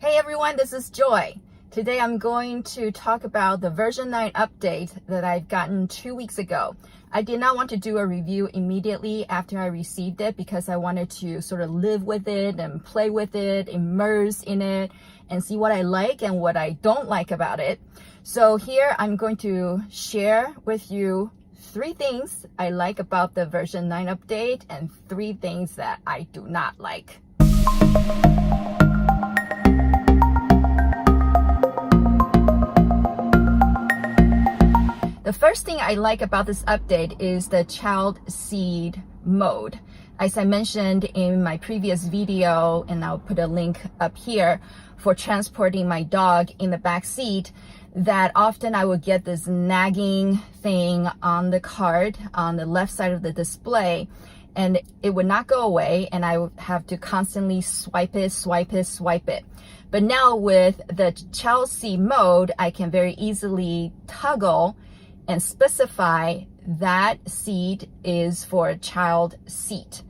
Hey everyone, this is Joy. Today I'm going to talk about the version 9 update that I've gotten 2 weeks ago. I did not want to do a review immediately after I received it because I wanted to sort of live with it and play with it, immerse in it, and see what I like and what I don't like about it. So here I'm going to share with you 3 things I like about the version 9 update and 3 things that I do not like. The first thing I like about this update is the child seat mode. As I mentioned in my previous video, and I'll put a link up here, for transporting my dog in the back seat, that often I would get this nagging thing on the card on the left side of the display, and it would not go away, and I would have to constantly swipe it. But now with the child seat mode, I can very easily toggle and specify that seat is for a child seat,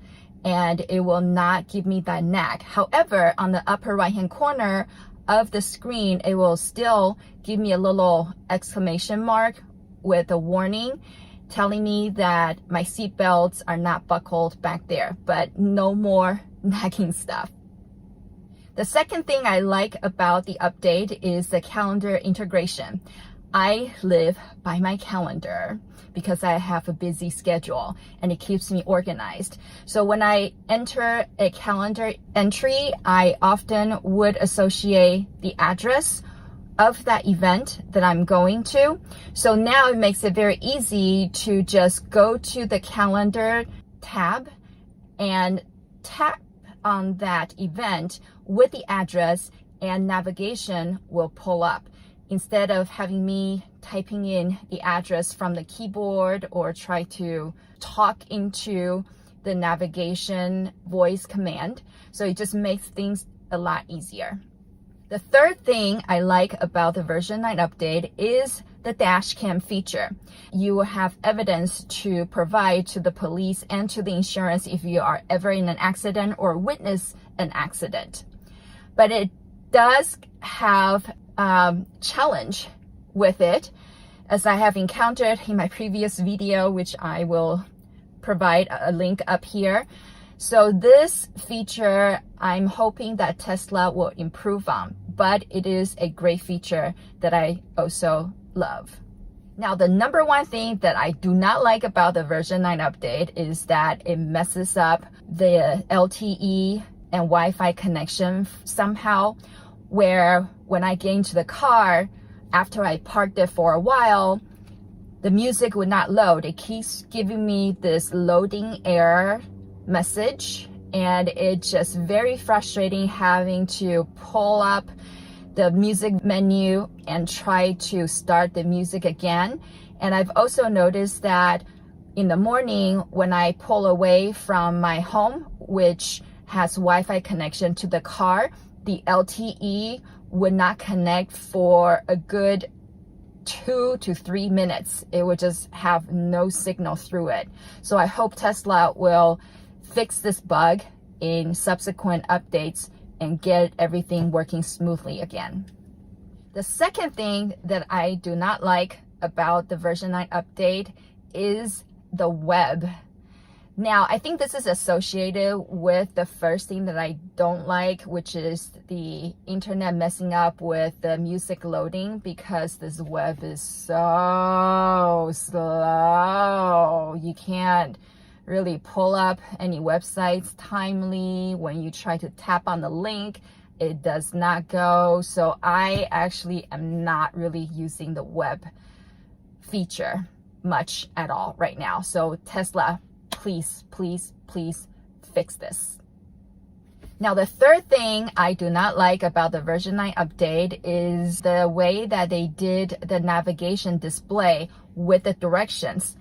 and it will not give me that nag. However, on the upper right hand corner of the screen, it will still give me a little exclamation mark with a warning telling me that my seat belts are not buckled back there, but no more nagging stuff. The second thing I like about the update is the calendar integration. I live by my calendar because I have a busy schedule and it keeps me organized. So when I enter a calendar entry, I often would associate the address of that event that I'm going to. So now it makes it very easy to just go to the calendar tab and tap on that event with the address, and navigation will pull up, instead of having me typing in the address from the keyboard or try to talk into the navigation voice command. So it just makes things a lot easier. The third thing I like about the version 9 update is the dash cam feature. You will have evidence to provide to the police and to the insurance if you are ever in an accident or witness an accident. But it does have challenge with it, as I have encountered in my previous video, which I will provide a link up here. So this feature, I'm hoping that Tesla will improve on, but it is a great feature that I also love. Now, the number one thing that I do not like about the version 9 update is that it messes up the LTE and Wi-Fi connection somehow, where when I get into the car, after I parked it for a while, the music would not load. It keeps giving me this loading error message, and it's just very frustrating having to pull up the music menu and try to start the music again. And I've also noticed that in the morning when I pull away from my home, which has Wi-Fi connection to the car, the LTE would not connect for a good 2 to 3 minutes. It would just have no signal through it. So I hope Tesla will fix this bug in subsequent updates and get everything working smoothly again. The second thing that I do not like about the version 9 update is the web. Now, I think this is associated with the first thing that I don't like, which is the internet messing up with the music loading, because this web is so slow. You can't really pull up any websites timely. When you try to tap on the link, it does not go. So I actually am not really using the web feature much at all right now. So Tesla, please fix this. Now, the third thing I do not like about the version 9 update is the way that they did the navigation display with the directions.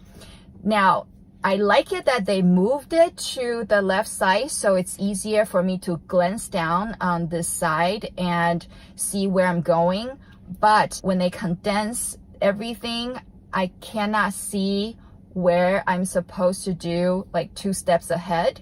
Now, I like it that they moved it to the left side, so it's easier for me to glance down on this side and see where I'm going. But when they condense everything, I cannot see where I'm supposed to do like 2 steps ahead.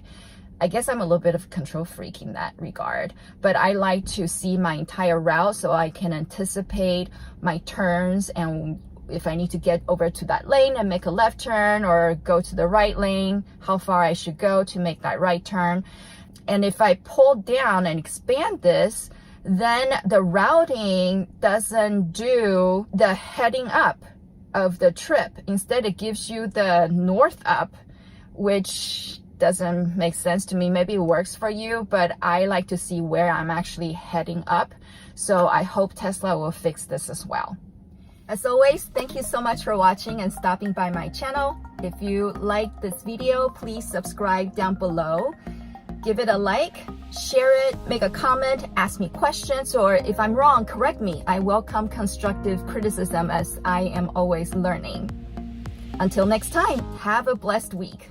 I guess I'm a little bit of a control freak in that regard, but I like to see my entire route so I can anticipate my turns, and if I need to get over to that lane and make a left turn or go to the right lane, how far I should go to make that right turn. And if I pull down and expand this, then the routing doesn't do the heading up of the trip. Instead, it gives you the north up, which doesn't make sense to me. Maybe it works for you, but I like to see where I'm actually heading up. So I hope Tesla will fix this as well. As always, thank you so much for watching and stopping by my channel. If you like this video, please subscribe down below. Give it a like, share it, make a comment, ask me questions, or if I'm wrong, correct me. I welcome constructive criticism as I am always learning. Until next time, have a blessed week.